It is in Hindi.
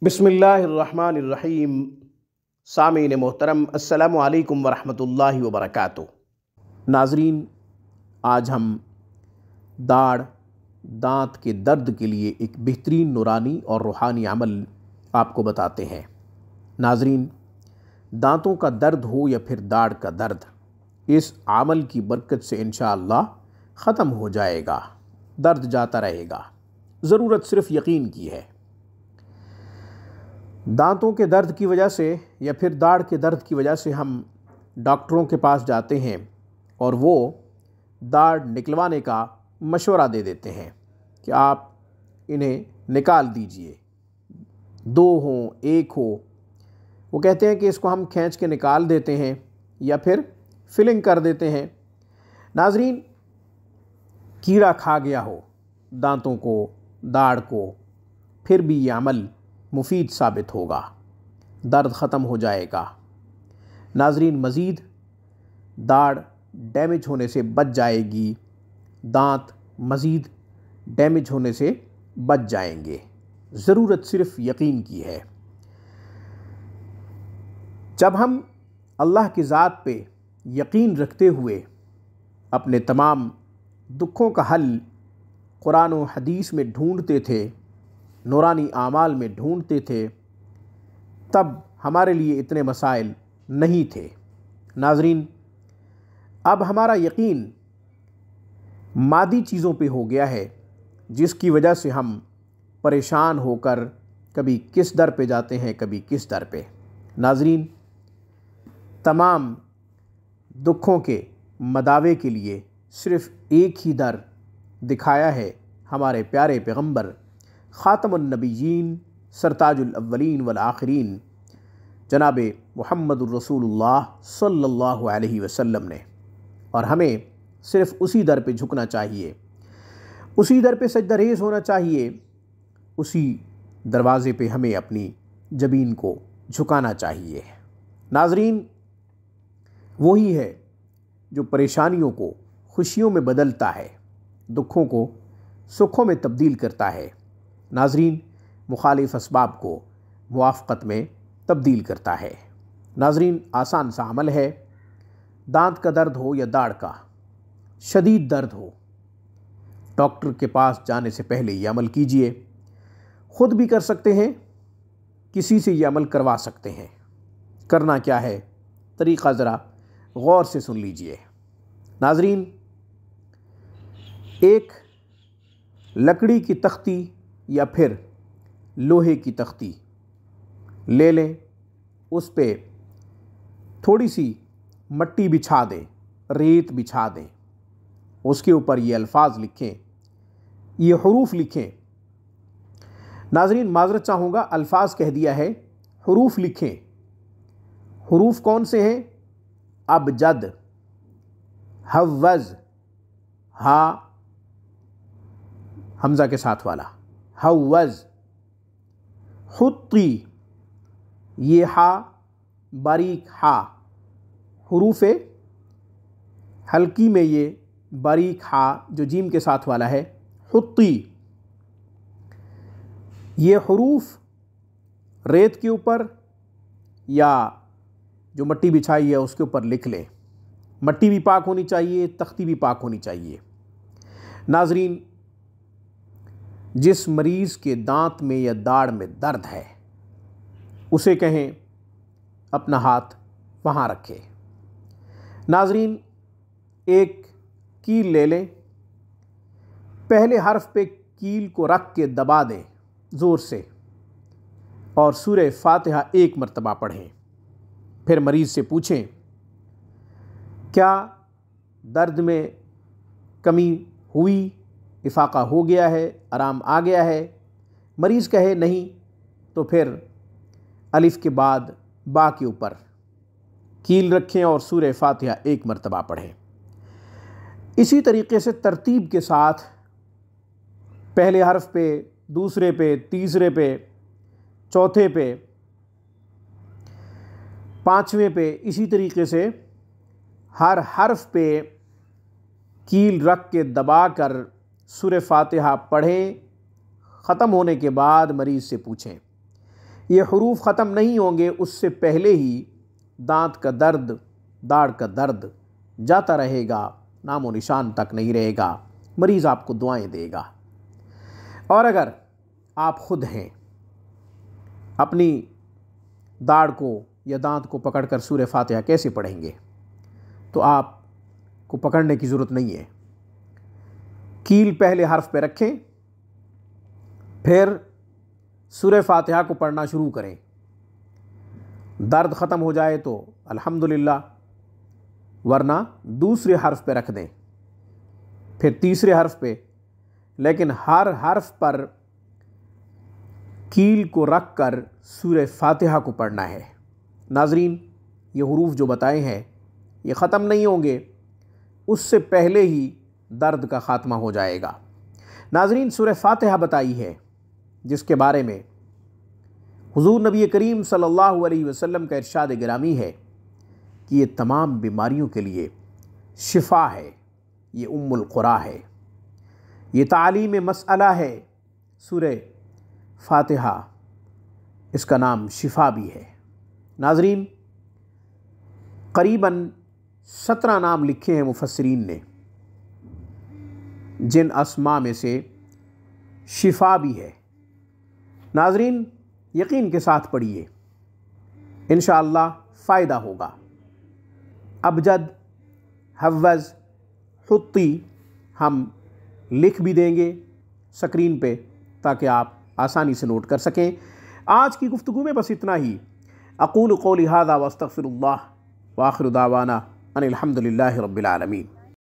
बिस्मिल्लाहिर्रहमानिर्रहीम। सामीन मोहतरम, अस्सलामु अलैकुम वरहमतुल्लाहि वबरकातुहू। नाज़रीन, आज हम दाढ़ दाँत के दर्द के लिए एक बेहतरीन नूरानी और रूहानी अमल आपको बताते हैं। नाज़रीन, दाँतों का दर्द हो या फिर दाढ़ का दर्द, इस अमल की बरकत से इंशाअल्लाह ख़त्म हो जाएगा, दर्द जाता रहेगा। ज़रूरत सिर्फ़ यकीन की है। दांतों के दर्द की वजह से या फिर दाढ़ के दर्द की वजह से हम डॉक्टरों के पास जाते हैं और वो दाढ़ निकलवाने का मशवरा दे देते हैं कि आप इन्हें निकाल दीजिए, 2 हों 1 हो। वो कहते हैं कि इसको हम खींच के निकाल देते हैं या फिर फिलिंग कर देते हैं। नाज़रीन, कीड़ा खा गया हो दांतों को, दाढ़ को, फिर भी ये अमल मुफीद साबित होगा, दर्द ख़त्म हो जाएगा। नाज़रीन, मज़ीद दाढ़ डैमेज होने से बच जाएगी, दांत मज़ीद डैमेज होने से बच जाएंगे। ज़रूरत सिर्फ़ यकीन की है। जब हम अल्लाह की ज़ात पे यकीन रखते हुए अपने तमाम दुखों का हल कुरान और हदीस में ढूंढते थे, नूरानी आमाल में ढूंढते थे, तब हमारे लिए इतने मसाइल नहीं थे। नाज़रीन, अब हमारा यकीन मादी चीज़ों पे हो गया है, जिसकी वजह से हम परेशान होकर कभी किस दर पे जाते हैं, कभी किस दर पे। नाज़रीन, तमाम दुखों के मदावे के लिए सिर्फ़ एक ही दर दिखाया है हमारे प्यारे पैगम्बर ख़ातमुन नबिय्यीन सरताजुल अव्वलीन वल आखिरीन जनाब मुहम्मदुर रसूलुल्लाह सल्लल्लाहु अलैहि वसल्लम ने। और हमें सिर्फ़ उसी दर पे झुकना चाहिए, उसी दर पे सजदारेज़ होना चाहिए, उसी दरवाज़े पे हमें अपनी जबीन को झुकाना चाहिए। नाज़रीन, वही है जो परेशानियों को खुशियों में बदलता है, दुखों को सुखों में तब्दील करता है। नाज़रीन, मुखालिफ असबाब को मुवाफ़क़त में तब्दील करता है। नाज़रीन, आसान सा अमल है। दांत का दर्द हो या दाढ़ का शदीद दर्द हो, डॉक्टर के पास जाने से पहले ये अमल कीजिए। ख़ुद भी कर सकते हैं, किसी से ये अमल करवा सकते हैं। करना क्या है, तरीक़ा ज़रा गौर से सुन लीजिए। नाज़रीन, एक लकड़ी की तख्ती या फिर लोहे की तख्ती ले लें, उस पे थोड़ी सी मट्टी बिछा दें, रेत बिछा दें, उसके ऊपर ये अल्फाज लिखें, ये हरूफ लिखें। नाज़रीन, माज़रत चाहूँगा, अल्फाज कह दिया है, हरूफ लिखें। हरूफ कौन से हैं? अबजद, हव्वज़, हा हमज़ा के साथ वाला, हव्वज़, हुत्ती, ये हा बारीक हा, हरूफ हल्की में ये बारीक हा जो जीम के साथ वाला है, हुत्ती। ये हरूफ रेत के ऊपर या जो मट्टी बिछाई है उसके ऊपर लिख लें। मट्टी भी पाक होनी चाहिए, तख्ती भी पाक होनी चाहिए। नाज़रीन, जिस मरीज़ के दांत में या दाढ़ में दर्द है, उसे कहें अपना हाथ वहाँ रखे। नाज़रीन, एक कील ले लें, पहले हर्फ पे कील को रख के दबा दें ज़ोर से और सूरह फातिहा 1 मरतबा पढ़ें। फिर मरीज़ से पूछें, क्या दर्द में कमी हुई, इफ़ाक़ा हो गया है, आराम आ गया है? मरीज़ कहे नहीं, तो फिर अलिफ के बाद बा के ऊपर कील रखें और सूरह फातिहा 1 मरतबा पढ़ें। इसी तरीके से तरतीब के साथ पहले हर्फ पे, दूसरे पे, तीसरे पे, चौथे पे, 5वें पे, इसी तरीके से हर हर्फ पे कील रख के दबा कर सूरह फातिहा पढ़ें। ख़त्म होने के बाद मरीज़ से पूछें ये हरूफ ख़त्म नहीं होंगे उससे पहले ही दांत का दर्द, दाढ़ का दर्द जाता रहेगा, नामो निशान तक नहीं रहेगा। मरीज़ आपको दुआएं देगा। और अगर आप ख़ुद हैं, अपनी दाढ़ को या दांत को पकड़कर सूरह फातिहा कैसे पढ़ेंगे? तो आपको पकड़ने की ज़रूरत नहीं है। कील पहले हर्फ पे रखें, फिर सूरह फातिहा को पढ़ना शुरू करें। दर्द ख़त्म हो जाए तो अल्हम्दुलिल्लाह, वरना दूसरे हर्फ पे रख दें, फिर तीसरे हर्फ पे, लेकिन हर हर्फ पर कील को रख कर सूरह फातिहा को पढ़ना है। नाज़रीन, ये हुरूफ जो बताए हैं ये ख़त्म नहीं होंगे, उससे पहले ही दर्द का ख़ात्मा हो जाएगा। नाज़रीन, सूरह फातिहा बताई है जिसके बारे में हुज़ूर नबी करीम सल्लल्लाहु अलैहि वसल्लम का इरशाद गिरामी है कि ये तमाम बीमारियों के लिए शिफा है, ये उम्मुल क़ुरा है, ये तालीम मसअला है। सूरह फातिहा, इसका नाम शिफा भी है। नाज़रीन, करीबन 17 नाम लिखे हैं मुफस्सिरीन ने, जिन अस्मा में से शिफा भी है। नाज़रीन, यकीन के साथ पढ़िए, इंशाअल्लाह फ़ायदा होगा। अबजद, हव्वज़, हुत्ती हम लिख भी देंगे स्क्रीन पे ताकि आप आसानी से नोट कर सकें। आज की गुफ्तगू में बस इतना ही। अक़ूलु क़ौली हाज़ा व अस्तग़फ़िरुल्लाह व आख़िरु दावाना अनिल हम्दुलिल्लाहि रब्बिल आलमीन।